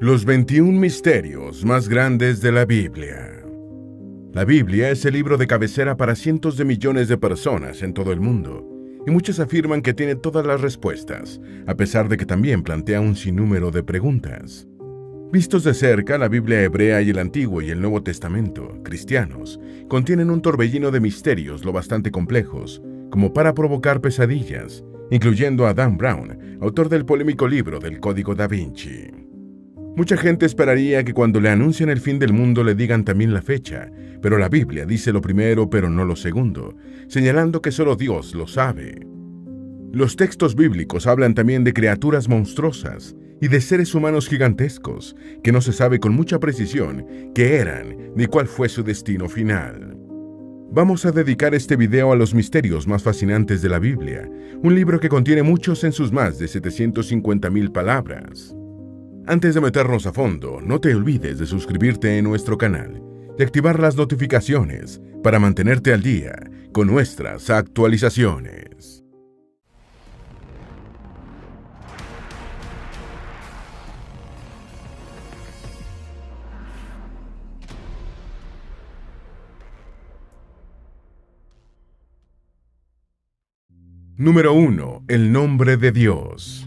Los 21 misterios más grandes de la Biblia. La Biblia es el libro de cabecera para cientos de millones de personas en todo el mundo, y muchos afirman que tiene todas las respuestas, a pesar de que también plantea un sinnúmero de preguntas. Vistos de cerca, la Biblia hebrea y el Antiguo y el Nuevo Testamento, cristianos, contienen un torbellino de misterios lo bastante complejos, como para provocar pesadillas, incluyendo a Dan Brown, autor del polémico libro del Código Da Vinci. Mucha gente esperaría que cuando le anuncien el fin del mundo le digan también la fecha, pero la Biblia dice lo primero pero no lo segundo, señalando que solo Dios lo sabe. Los textos bíblicos hablan también de criaturas monstruosas y de seres humanos gigantescos, que no se sabe con mucha precisión qué eran ni cuál fue su destino final. Vamos a dedicar este video a los misterios más fascinantes de la Biblia, un libro que contiene muchos en sus más de 750,000 palabras. Antes de meternos a fondo, no te olvides de suscribirte en nuestro canal y activar las notificaciones para mantenerte al día con nuestras actualizaciones. Número 1. El nombre de Dios.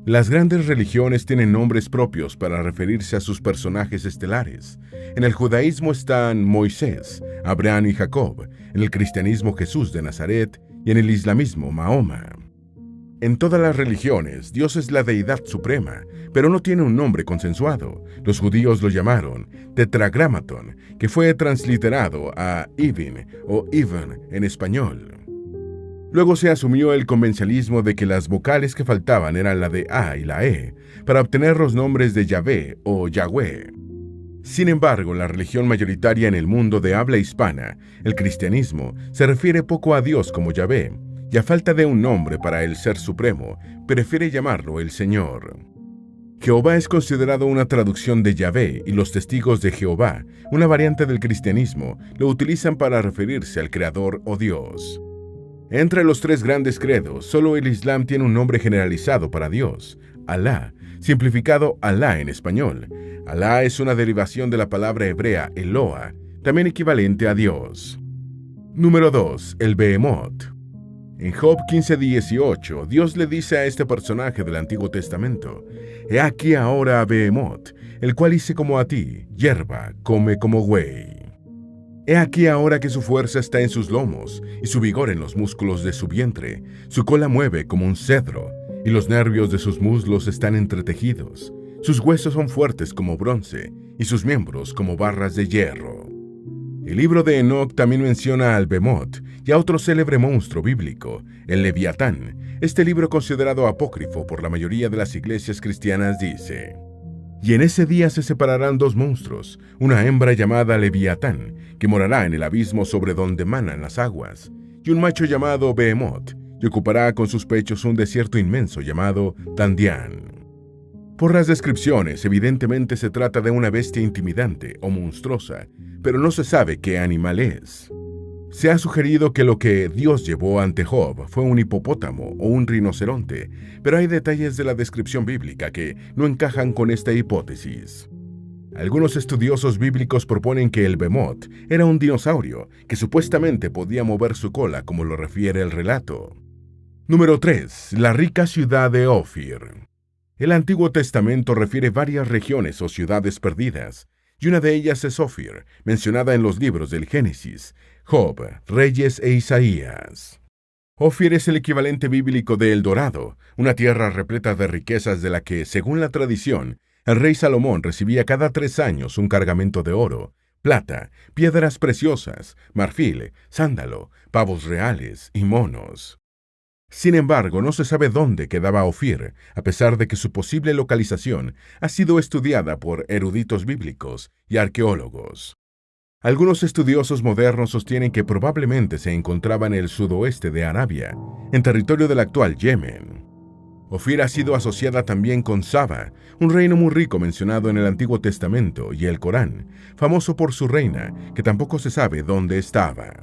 Las grandes religiones tienen nombres propios para referirse a sus personajes estelares. En el judaísmo están Moisés, Abraham y Jacob, en el cristianismo Jesús de Nazaret y en el islamismo Mahoma. En todas las religiones, Dios es la deidad suprema, pero no tiene un nombre consensuado. Los judíos lo llamaron Tetragrámaton, que fue transliterado a Ivin o Ivan en español. Luego se asumió el convencionalismo de que las vocales que faltaban eran la de A y la E, para obtener los nombres de Yahvé o Yahweh. Sin embargo, la religión mayoritaria en el mundo de habla hispana, el cristianismo, se refiere poco a Dios como Yahvé, y a falta de un nombre para el Ser Supremo, prefiere llamarlo el Señor. Jehová es considerado una traducción de Yahvé y los testigos de Jehová, una variante del cristianismo, lo utilizan para referirse al Creador o Dios. Entre los tres grandes credos, solo el Islam tiene un nombre generalizado para Dios, Alá, simplificado Alá en español. Alá es una derivación de la palabra hebrea Eloah, también equivalente a Dios. Número 2. El Behemoth. En Job 15:18, Dios le dice a este personaje del Antiguo Testamento: «He aquí ahora a Behemoth, el cual hice como a ti, hierba, come como güey». He aquí ahora que su fuerza está en sus lomos y su vigor en los músculos de su vientre. Su cola mueve como un cedro y los nervios de sus muslos están entretejidos. Sus huesos son fuertes como bronce y sus miembros como barras de hierro. El libro de Enoc también menciona al Behemoth y a otro célebre monstruo bíblico, el Leviatán. Este libro, considerado apócrifo por la mayoría de las iglesias cristianas, dice: «Y en ese día se separarán dos monstruos, una hembra llamada Leviatán, que morará en el abismo sobre donde manan las aguas, y un macho llamado Behemoth, y ocupará con sus pechos un desierto inmenso llamado Dandián». Por las descripciones, evidentemente se trata de una bestia intimidante o monstruosa, pero no se sabe qué animal es. Se ha sugerido que lo que Dios llevó ante Job fue un hipopótamo o un rinoceronte, pero hay detalles de la descripción bíblica que no encajan con esta hipótesis. Algunos estudiosos bíblicos proponen que el Behemoth era un dinosaurio que supuestamente podía mover su cola, como lo refiere el relato. Número 3. La rica ciudad de Ofir. El Antiguo Testamento refiere varias regiones o ciudades perdidas, y una de ellas es Ofir, mencionada en los libros del Génesis, Job, Reyes e Isaías. Ofir es el equivalente bíblico de El Dorado, una tierra repleta de riquezas de la que, según la tradición, el rey Salomón recibía cada 3 años un cargamento de oro, plata, piedras preciosas, marfil, sándalo, pavos reales y monos. Sin embargo, no se sabe dónde quedaba Ofir, a pesar de que su posible localización ha sido estudiada por eruditos bíblicos y arqueólogos. Algunos estudiosos modernos sostienen que probablemente se encontraba en el sudoeste de Arabia, en territorio del actual Yemen. Ofir ha sido asociada también con Saba, un reino muy rico mencionado en el Antiguo Testamento y el Corán, famoso por su reina, que tampoco se sabe dónde estaba.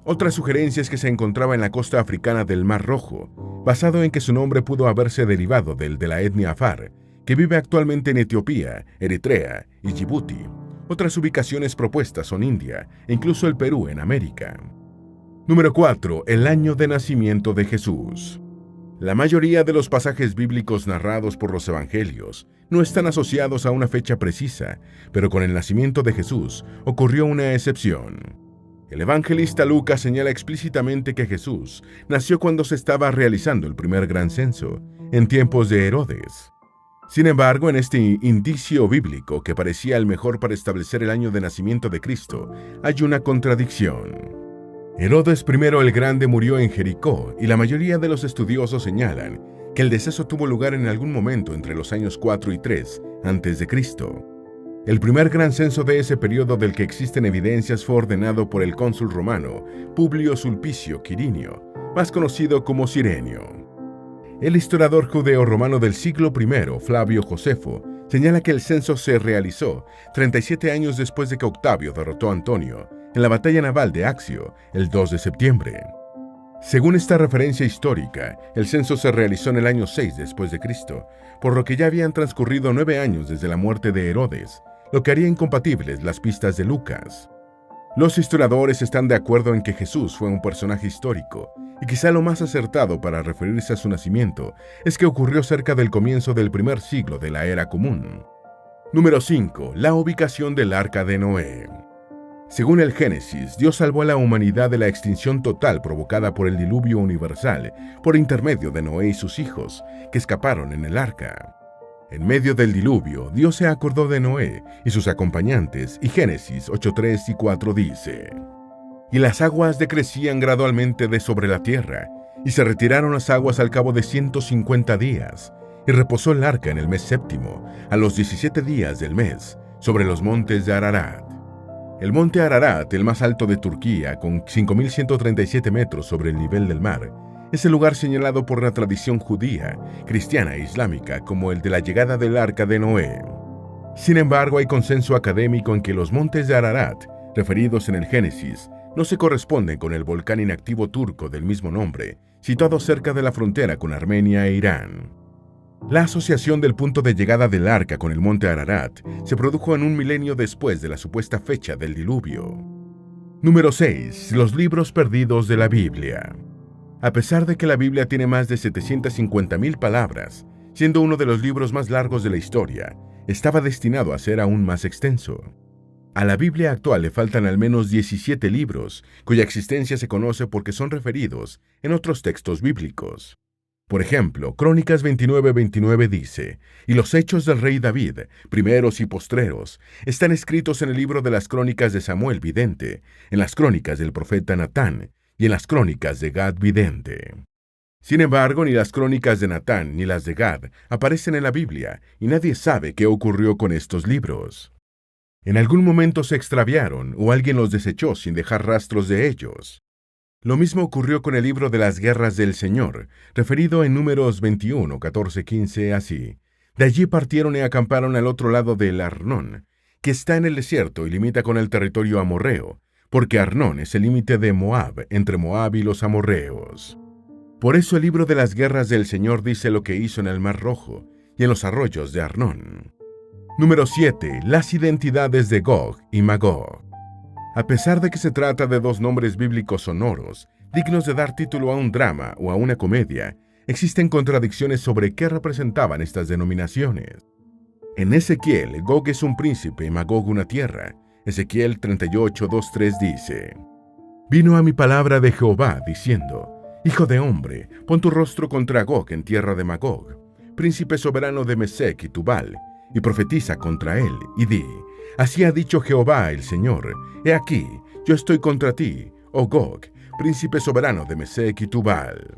Otra sugerencia es que se encontraba en la costa africana del Mar Rojo, basado en que su nombre pudo haberse derivado del de la etnia Afar, que vive actualmente en Etiopía, Eritrea y Djibouti. Otras ubicaciones propuestas son India e incluso el Perú en América. Número 4. El año de nacimiento de Jesús. La mayoría de los pasajes bíblicos narrados por los evangelios no están asociados a una fecha precisa, pero con el nacimiento de Jesús ocurrió una excepción. El evangelista Lucas señala explícitamente que Jesús nació cuando se estaba realizando el primer gran censo, en tiempos de Herodes. Sin embargo, en este indicio bíblico que parecía el mejor para establecer el año de nacimiento de Cristo, hay una contradicción. Herodes I el Grande murió en Jericó y la mayoría de los estudiosos señalan que el deceso tuvo lugar en algún momento entre los años 4 y 3 a.C. El primer gran censo de ese periodo del que existen evidencias fue ordenado por el cónsul romano Publio Sulpicio Quirinio, más conocido como Cirenio. El historiador judeo-romano del siglo I, Flavio Josefo, señala que el censo se realizó 37 años después de que Octavio derrotó a Antonio en la batalla naval de Accio, el 2 de septiembre. Según esta referencia histórica, el censo se realizó en el año 6 después de Cristo, por lo que ya habían transcurrido 9 años desde la muerte de Herodes, lo que haría incompatibles las pistas de Lucas. Los historiadores están de acuerdo en que Jesús fue un personaje histórico, y quizá lo más acertado para referirse a su nacimiento es que ocurrió cerca del comienzo del primer siglo de la era común. Número 5. La ubicación del Arca de Noé. Según el Génesis, Dios salvó a la humanidad de la extinción total provocada por el diluvio universal por intermedio de Noé y sus hijos, que escaparon en el arca. En medio del diluvio, Dios se acordó de Noé y sus acompañantes, y Génesis 8:3 y 4 dice: «Y las aguas decrecían gradualmente de sobre la tierra, y se retiraron las aguas al cabo de 150 días, y reposó el arca en el mes séptimo, a los 17 días del mes, sobre los montes de Ararat». El monte Ararat, el más alto de Turquía, con 5.137 metros sobre el nivel del mar, es el lugar señalado por la tradición judía, cristiana e islámica como el de la llegada del Arca de Noé. Sin embargo, hay consenso académico en que los montes de Ararat, referidos en el Génesis, no se corresponden con el volcán inactivo turco del mismo nombre, situado cerca de la frontera con Armenia e Irán. La asociación del punto de llegada del arca con el monte Ararat se produjo en un milenio después de la supuesta fecha del diluvio. Número 6. Los libros perdidos de la Biblia. A pesar de que la Biblia tiene más de 750.000 palabras, siendo uno de los libros más largos de la historia, estaba destinado a ser aún más extenso. A la Biblia actual le faltan al menos 17 libros, cuya existencia se conoce porque son referidos en otros textos bíblicos. Por ejemplo, Crónicas 29:29 dice: «Y los hechos del rey David, primeros y postreros, están escritos en el libro de las crónicas de Samuel vidente, en las crónicas del profeta Natán y en las crónicas de Gad vidente». Sin embargo, ni las crónicas de Natán ni las de Gad aparecen en la Biblia, y nadie sabe qué ocurrió con estos libros. En algún momento se extraviaron o alguien los desechó sin dejar rastros de ellos. Lo mismo ocurrió con el libro de las guerras del Señor, referido en Números 21, 14, 15, así: «De allí partieron y acamparon al otro lado del Arnón, que está en el desierto y limita con el territorio amorreo, porque Arnón es el límite de Moab, entre Moab y los amorreos». Por eso el libro de las guerras del Señor dice lo que hizo en el Mar Rojo y en los arroyos de Arnón. Número 7. Las identidades de Gog y Magog. A pesar de que se trata de dos nombres bíblicos sonoros, dignos de dar título a un drama o a una comedia, existen contradicciones sobre qué representaban estas denominaciones. En Ezequiel, Gog es un príncipe y Magog una tierra. Ezequiel 38:2-3 dice: «Vino a mi palabra de Jehová, diciendo: Hijo de hombre, pon tu rostro contra Gog en tierra de Magog, príncipe soberano de Mesec y Tubal, y profetiza contra él, y di: Así ha dicho Jehová el Señor: He aquí, yo estoy contra ti, oh Gog, príncipe soberano de Mesec y Tubal».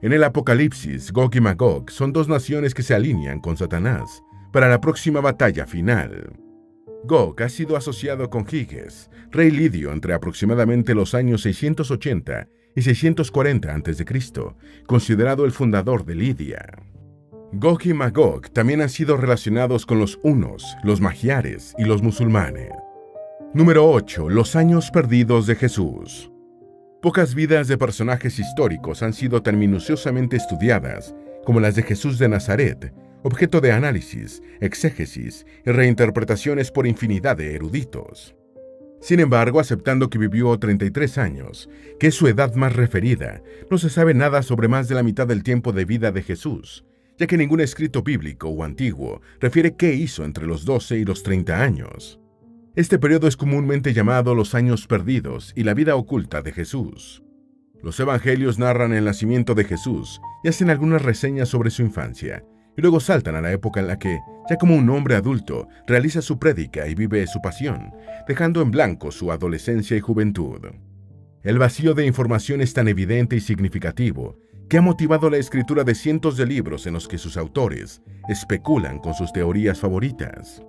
En el Apocalipsis, Gog y Magog son dos naciones que se alinean con Satanás para la próxima batalla final. Gog ha sido asociado con Giges, rey lidio entre aproximadamente los años 680 y 640 a.C., considerado el fundador de Lidia. Gog y Magog también han sido relacionados con los hunos, los magiares y los musulmanes. Número 8. Los años perdidos de Jesús. Pocas vidas de personajes históricos han sido tan minuciosamente estudiadas como las de Jesús de Nazaret, objeto de análisis, exégesis y reinterpretaciones por infinidad de eruditos. Sin embargo, aceptando que vivió 33 años, que es su edad más referida, no se sabe nada sobre más de la mitad del tiempo de vida de Jesús, ya que ningún escrito bíblico o antiguo refiere qué hizo entre los 12 y los 30 años. Este periodo es comúnmente llamado los años perdidos y la vida oculta de Jesús. Los evangelios narran el nacimiento de Jesús y hacen algunas reseñas sobre su infancia, y luego saltan a la época en la que, ya como un hombre adulto, realiza su prédica y vive su pasión, dejando en blanco su adolescencia y juventud. El vacío de información es tan evidente y significativo que ha motivado la escritura de cientos de libros en los que sus autores especulan con sus teorías favoritas.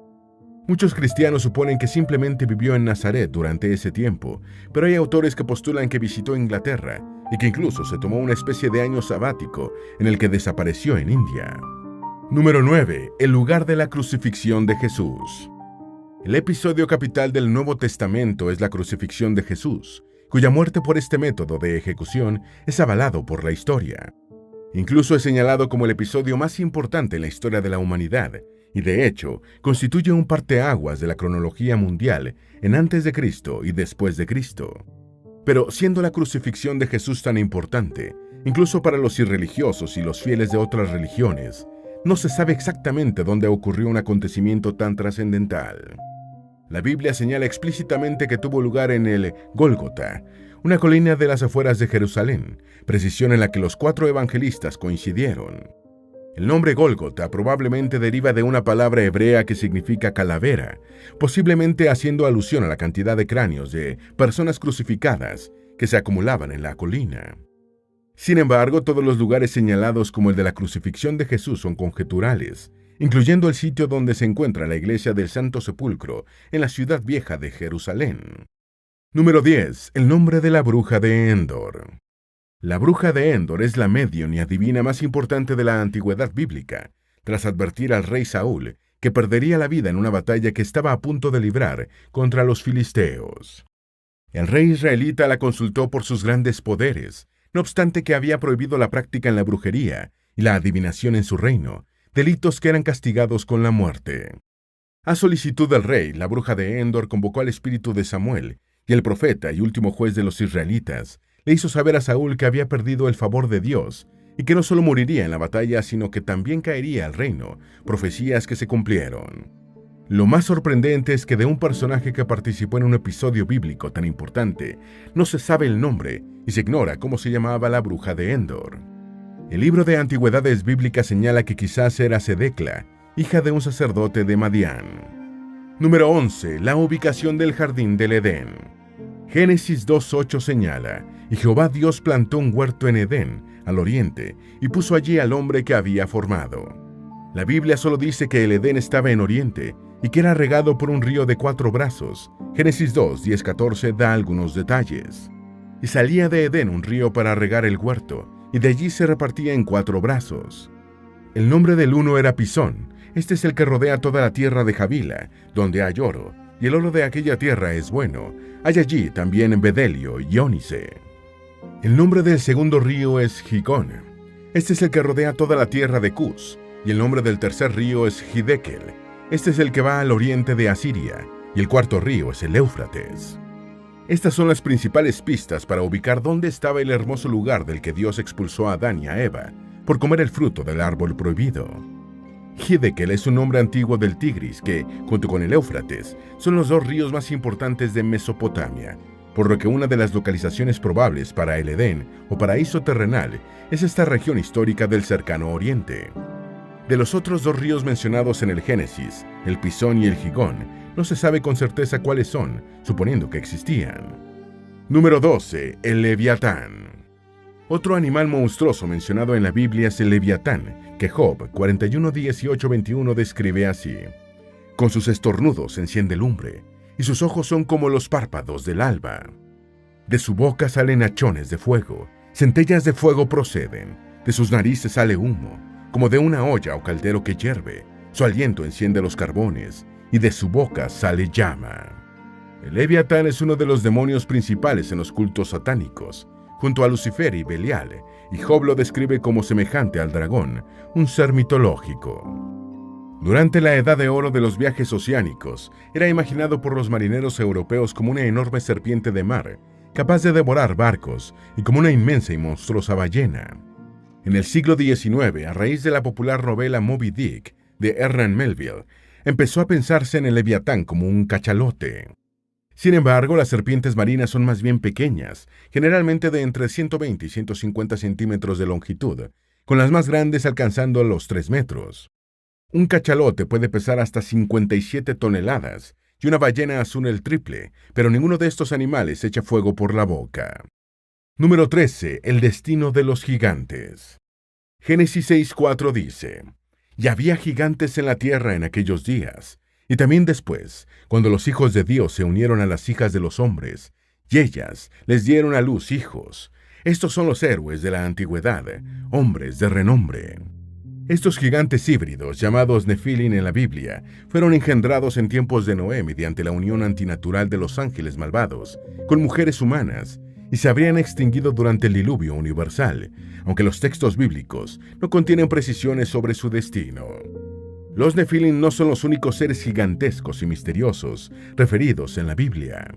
Muchos cristianos suponen que simplemente vivió en Nazaret durante ese tiempo, pero hay autores que postulan que visitó Inglaterra y que incluso se tomó una especie de año sabático en el que desapareció en India. Número 9. El lugar de la crucifixión de Jesús. El episodio capital del Nuevo Testamento es la crucifixión de Jesús, cuya muerte por este método de ejecución es avalado por la historia. Incluso es señalado como el episodio más importante en la historia de la humanidad, y de hecho, constituye un parteaguas de la cronología mundial en antes de Cristo y después de Cristo. Pero siendo la crucifixión de Jesús tan importante, incluso para los irreligiosos y los fieles de otras religiones, no se sabe exactamente dónde ocurrió un acontecimiento tan trascendental. La Biblia señala explícitamente que tuvo lugar en el Gólgota, una colina de las afueras de Jerusalén, precisión en la que los 4 evangelistas coincidieron. El nombre Gólgota probablemente deriva de una palabra hebrea que significa calavera, posiblemente haciendo alusión a la cantidad de cráneos de personas crucificadas que se acumulaban en la colina. Sin embargo, todos los lugares señalados como el de la crucifixión de Jesús son conjeturales, incluyendo el sitio donde se encuentra la iglesia del Santo Sepulcro en la ciudad vieja de Jerusalén. Número 10. El nombre de la bruja de Endor. La bruja de Endor es la medium y adivina más importante de la antigüedad bíblica, tras advertir al rey Saúl que perdería la vida en una batalla que estaba a punto de librar contra los filisteos. El rey israelita la consultó por sus grandes poderes, no obstante que había prohibido la práctica en la brujería y la adivinación en su reino, delitos que eran castigados con la muerte. A solicitud del rey, la bruja de Endor convocó al espíritu de Samuel, y el profeta y último juez de los israelitas le hizo saber a Saúl que había perdido el favor de Dios y que no solo moriría en la batalla, sino que también caería al reino, profecías que se cumplieron. Lo más sorprendente es que de un personaje que participó en un episodio bíblico tan importante, no se sabe el nombre y se ignora cómo se llamaba la bruja de Endor. El libro de Antigüedades Bíblicas señala que quizás era Sedecla, hija de un sacerdote de Madián. Número 11. La ubicación del jardín del Edén. Génesis 2:8 señala, y Jehová Dios plantó un huerto en Edén, al oriente, y puso allí al hombre que había formado. La Biblia solo dice que el Edén estaba en oriente y que era regado por un río de 4 brazos. Génesis 2:10-14 da algunos detalles. Y salía de Edén un río para regar el huerto, y de allí se repartía en 4 brazos. El nombre del uno era Pisón. Este es el que rodea toda la tierra de Javila, donde hay oro, y el oro de aquella tierra es bueno. Hay allí también bedelio y ónice. El nombre del segundo río es Gigón. Este es el que rodea toda la tierra de Cus, y el nombre del tercer río es Hidekel. Este es el que va al oriente de Asiria, y el cuarto río es el Éufrates. Estas son las principales pistas para ubicar dónde estaba el hermoso lugar del que Dios expulsó a Adán y a Eva por comer el fruto del árbol prohibido. Hidekel es un nombre antiguo del Tigris que, junto con el Éufrates, son los 2 ríos más importantes de Mesopotamia, por lo que una de las localizaciones probables para el Edén o paraíso terrenal es esta región histórica del cercano oriente. De los otros 2 ríos mencionados en el Génesis, el Pisón y el Gigón, no se sabe con certeza cuáles son, suponiendo que existían. Número 12. El Leviatán. Otro animal monstruoso mencionado en la Biblia es el Leviatán, que Job 41:18-21 describe así. Con sus estornudos enciende lumbre, y sus ojos son como los párpados del alba. De su boca salen hachones de fuego, centellas de fuego proceden, de sus narices sale humo, como de una olla o caldero que hierve, su aliento enciende los carbones, y de su boca sale llama. El Leviatán es uno de los demonios principales en los cultos satánicos, junto a Lucifer y Belial, y Job lo describe como semejante al dragón, un ser mitológico. Durante la Edad de Oro de los viajes oceánicos, era imaginado por los marineros europeos como una enorme serpiente de mar, capaz de devorar barcos, y como una inmensa y monstruosa ballena. En el siglo XIX, a raíz de la popular novela Moby Dick, de Ernest Melville, empezó a pensarse en el leviatán como un cachalote. Sin embargo, las serpientes marinas son más bien pequeñas, generalmente de entre 120 y 150 centímetros de longitud, con las más grandes alcanzando los 3 metros. Un cachalote puede pesar hasta 57 toneladas, y una ballena azul el triple, pero ninguno de estos animales echa fuego por la boca. Número 13. El destino de los gigantes. Génesis 6:4 dice: Y había gigantes en la tierra en aquellos días, y también después, cuando los hijos de Dios se unieron a las hijas de los hombres, y ellas les dieron a luz hijos. Estos son los héroes de la antigüedad, hombres de renombre. Estos gigantes híbridos, llamados Nefilim en la Biblia, fueron engendrados en tiempos de Noé mediante la unión antinatural de los ángeles malvados con mujeres humanas, y se habrían extinguido durante el diluvio universal, aunque los textos bíblicos no contienen precisiones sobre su destino. Los Nefilim no son los únicos seres gigantescos y misteriosos referidos en la Biblia.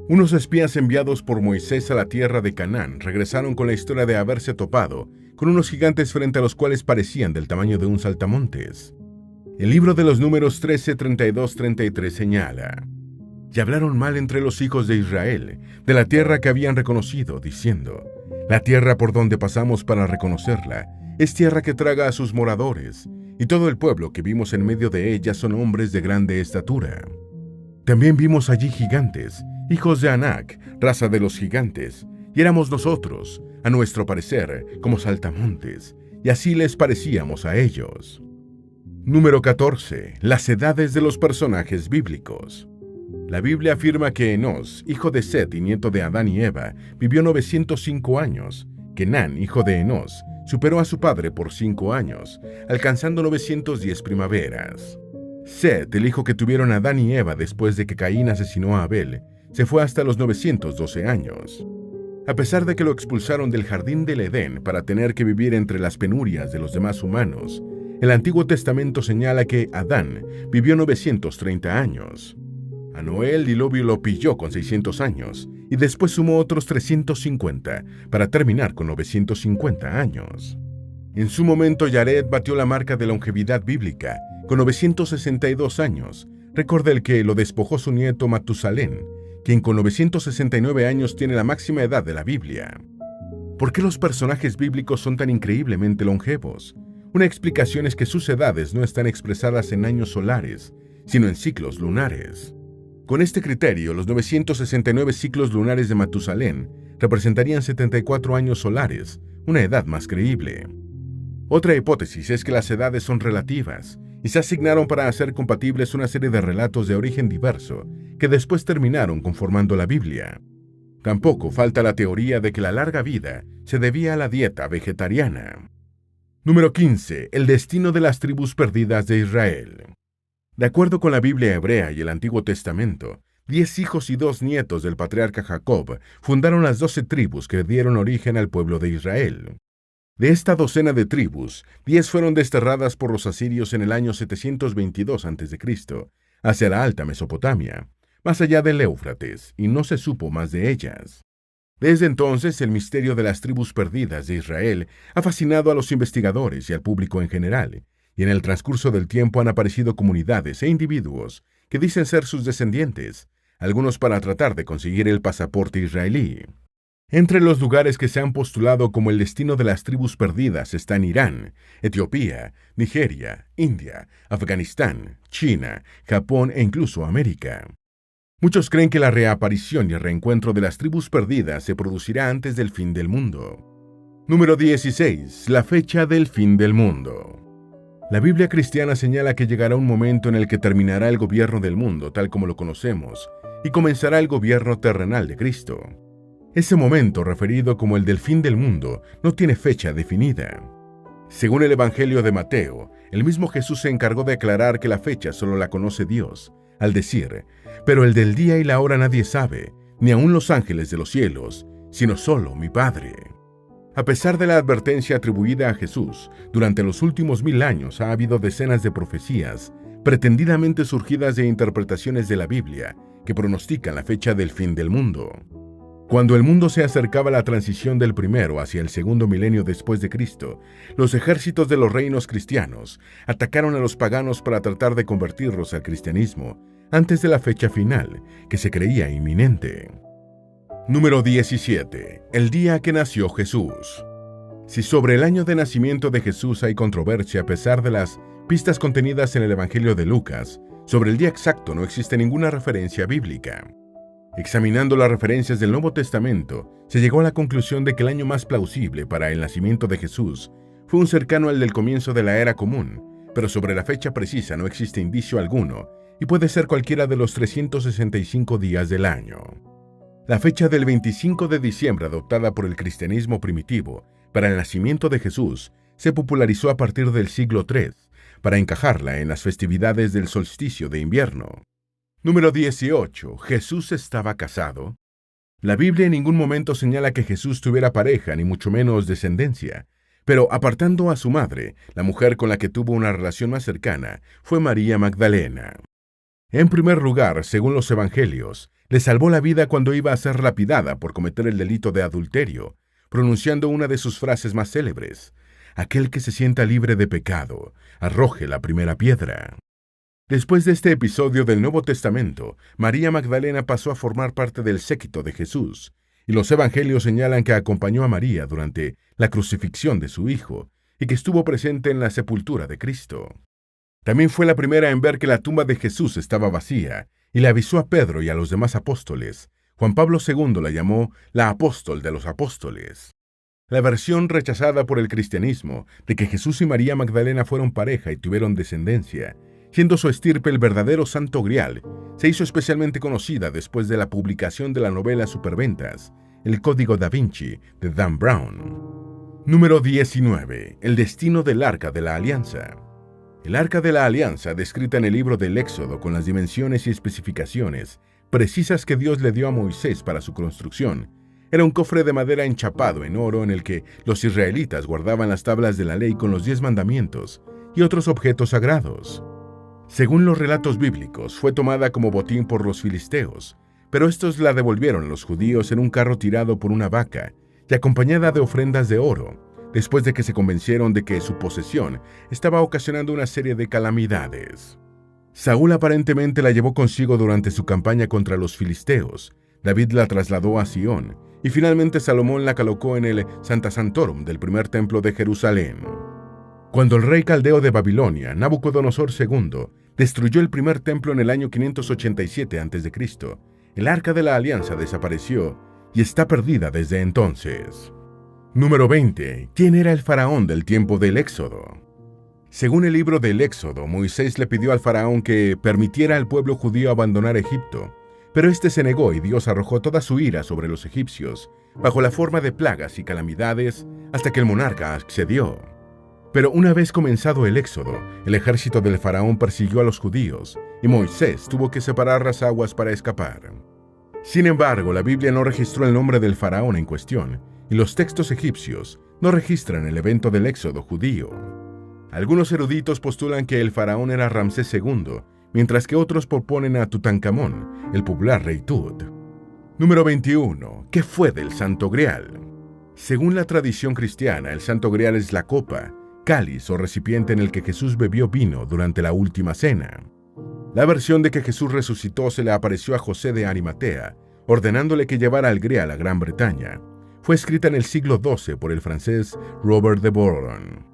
Unos espías enviados por Moisés a la tierra de Canaán regresaron con la historia de haberse topado con unos gigantes frente a los cuales parecían del tamaño de un saltamontes. El libro de los Números 13, 32, 33 señala: Y hablaron mal entre los hijos de Israel, de la tierra que habían reconocido, diciendo: La tierra por donde pasamos para reconocerla es tierra que traga a sus moradores, y todo el pueblo que vimos en medio de ella son hombres de grande estatura. También vimos allí gigantes, hijos de Anac, raza de los gigantes, y éramos nosotros, a nuestro parecer, como saltamontes, y así les parecíamos a ellos. Número 14. Las edades de los personajes bíblicos. La Biblia afirma que Enos, hijo de Set y nieto de Adán y Eva, vivió 905 años. Kenán, hijo de Enos, superó a su padre por 5 años, alcanzando 910 primaveras. Set, el hijo que tuvieron Adán y Eva después de que Caín asesinó a Abel, se fue hasta los 912 años. A pesar de que lo expulsaron del jardín del Edén para tener que vivir entre las penurias de los demás humanos, el Antiguo Testamento señala que Adán vivió 930 años. A Noé el diluvio lo pilló con 600 años y después sumó otros 350 para terminar con 950 años. En su momento, Yared batió la marca de longevidad bíblica con 962 años. Recuerda el que lo despojó su nieto Matusalén, quien con 969 años tiene la máxima edad de la Biblia. ¿Por qué los personajes bíblicos son tan increíblemente longevos? Una explicación es que sus edades no están expresadas en años solares, sino en ciclos lunares. Con este criterio, los 969 ciclos lunares de Matusalén representarían 74 años solares, una edad más creíble. Otra hipótesis es que las edades son relativas y se asignaron para hacer compatibles una serie de relatos de origen diverso que después terminaron conformando la Biblia. Tampoco falta la teoría de que la larga vida se debía a la dieta vegetariana. Número 15. El destino de las tribus perdidas de Israel. De acuerdo con la Biblia hebrea y el Antiguo Testamento, 10 hijos y 2 nietos del patriarca Jacob fundaron las 12 tribus que dieron origen al pueblo de Israel. De esta docena de tribus, 10 fueron desterradas por los asirios en el año 722 a.C., hacia la Alta Mesopotamia, más allá del Éufrates, y no se supo más de ellas. Desde entonces, el misterio de las tribus perdidas de Israel ha fascinado a los investigadores y al público en general, y en el transcurso del tiempo han aparecido comunidades e individuos que dicen ser sus descendientes, algunos para tratar de conseguir el pasaporte israelí. Entre los lugares que se han postulado como el destino de las tribus perdidas están Irán, Etiopía, Nigeria, India, Afganistán, China, Japón e incluso América. Muchos creen que la reaparición y el reencuentro de las tribus perdidas se producirá antes del fin del mundo. Número 16. La fecha del fin del mundo. La Biblia cristiana señala que llegará un momento en el que terminará el gobierno del mundo tal como lo conocemos y comenzará el gobierno terrenal de Cristo. Ese momento, referido como el del fin del mundo, no tiene fecha definida. Según el Evangelio de Mateo, el mismo Jesús se encargó de aclarar que la fecha solo la conoce Dios, al decir: «Pero el del día y la hora nadie sabe, ni aun los ángeles de los cielos, sino solo mi Padre. A pesar de la advertencia atribuida a Jesús, durante los últimos 1000 años ha habido decenas de profecías, pretendidamente surgidas de interpretaciones de la Biblia, que pronostican la fecha del fin del mundo. Cuando el mundo se acercaba a la transición del primero hacia el segundo milenio después de Cristo, los ejércitos de los reinos cristianos atacaron a los paganos para tratar de convertirlos al cristianismo antes de la fecha final, que se creía inminente. Número 17. El día que nació Jesús. Si sobre el año de nacimiento de Jesús hay controversia a pesar de las pistas contenidas en el Evangelio de Lucas, sobre el día exacto no existe ninguna referencia bíblica. Examinando las referencias del Nuevo Testamento, se llegó a la conclusión de que el año más plausible para el nacimiento de Jesús fue un cercano al del comienzo de la era común, pero sobre la fecha precisa no existe indicio alguno y puede ser cualquiera de los 365 días del año. La fecha del 25 de diciembre adoptada por el cristianismo primitivo para el nacimiento de Jesús se popularizó a partir del siglo III para encajarla en las festividades del solsticio de invierno. Número 18. ¿Jesús estaba casado? La Biblia en ningún momento señala que Jesús tuviera pareja, ni mucho menos descendencia, pero apartando a su madre, la mujer con la que tuvo una relación más cercana fue María Magdalena. En primer lugar, según los evangelios, le salvó la vida cuando iba a ser lapidada por cometer el delito de adulterio, pronunciando una de sus frases más célebres: «Aquel que se sienta libre de pecado, arroje la primera piedra». Después de este episodio del Nuevo Testamento, María Magdalena pasó a formar parte del séquito de Jesús, y los evangelios señalan que acompañó a María durante la crucifixión de su hijo y que estuvo presente en la sepultura de Cristo. También fue la primera en ver que la tumba de Jesús estaba vacía y le avisó a Pedro y a los demás apóstoles. Juan Pablo II la llamó la apóstol de los apóstoles. La versión rechazada por el cristianismo de que Jesús y María Magdalena fueron pareja y tuvieron descendencia, siendo su estirpe el verdadero Santo Grial, se hizo especialmente conocida después de la publicación de la novela superventas, El Código da Vinci, de Dan Brown. Número 19. El destino del Arca de la Alianza. El Arca de la Alianza, descrita en el libro del Éxodo con las dimensiones y especificaciones precisas que Dios le dio a Moisés para su construcción, era un cofre de madera enchapado en oro en el que los israelitas guardaban las tablas de la ley con los 10 mandamientos y otros objetos sagrados. Según los relatos bíblicos, fue tomada como botín por los filisteos, pero estos la devolvieron a los judíos en un carro tirado por una vaca y acompañada de ofrendas de oro, después de que se convencieron de que su posesión estaba ocasionando una serie de calamidades. Saúl aparentemente la llevó consigo durante su campaña contra los filisteos, David la trasladó a Sión, y finalmente Salomón la colocó en el Sancta Sanctorum del primer templo de Jerusalén. Cuando el rey caldeo de Babilonia, Nabucodonosor II, destruyó el primer templo en el año 587 a.C., el Arca de la Alianza desapareció y está perdida desde entonces. Número 20. ¿Quién era el faraón del tiempo del Éxodo? Según el libro del Éxodo, Moisés le pidió al faraón que permitiera al pueblo judío abandonar Egipto, pero éste se negó y Dios arrojó toda su ira sobre los egipcios, bajo la forma de plagas y calamidades, hasta que el monarca accedió. Pero una vez comenzado el éxodo, el ejército del faraón persiguió a los judíos, y Moisés tuvo que separar las aguas para escapar. Sin embargo, la Biblia no registró el nombre del faraón en cuestión, y los textos egipcios no registran el evento del éxodo judío. Algunos eruditos postulan que el faraón era Ramsés II, mientras que otros proponen a Tutankamón, el popular rey Tut. Número 21. ¿Qué fue del Santo Grial? Según la tradición cristiana, el Santo Grial es la copa, cáliz o recipiente en el que Jesús bebió vino durante la última cena. La versión de que Jesús resucitó se le apareció a José de Arimatea, ordenándole que llevara el Grial a Gran Bretaña. Fue escrita en el siglo XII por el francés Robert de Boron.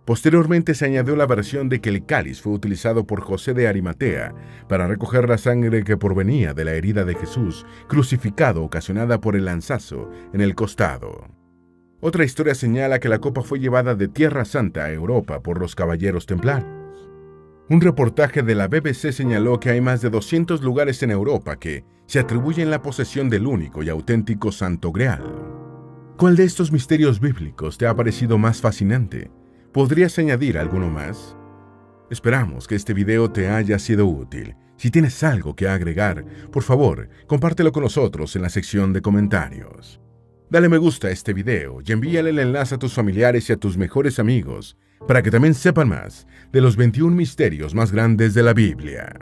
Posteriormente se añadió la versión de que el cáliz fue utilizado por José de Arimatea para recoger la sangre que provenía de la herida de Jesús crucificado ocasionada por el lanzazo en el costado. Otra historia señala que la copa fue llevada de Tierra Santa a Europa por los caballeros templarios. Un reportaje de la BBC señaló que hay más de 200 lugares en Europa que se atribuyen la posesión del único y auténtico Santo Grial. ¿Cuál de estos misterios bíblicos te ha parecido más fascinante? ¿Podrías añadir alguno más? Esperamos que este video te haya sido útil. Si tienes algo que agregar, por favor, compártelo con nosotros en la sección de comentarios. Dale me gusta a este video y envíale el enlace a tus familiares y a tus mejores amigos para que también sepan más de los 21 misterios más grandes de la Biblia.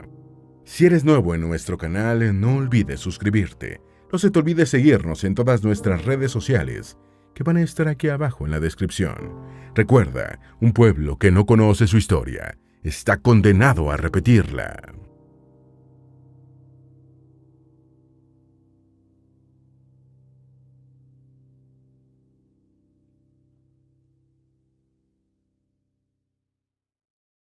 Si eres nuevo en nuestro canal, no olvides suscribirte. No se te olvide seguirnos en todas nuestras redes sociales, que van a estar aquí abajo en la descripción. Recuerda, un pueblo que no conoce su historia está condenado a repetirla.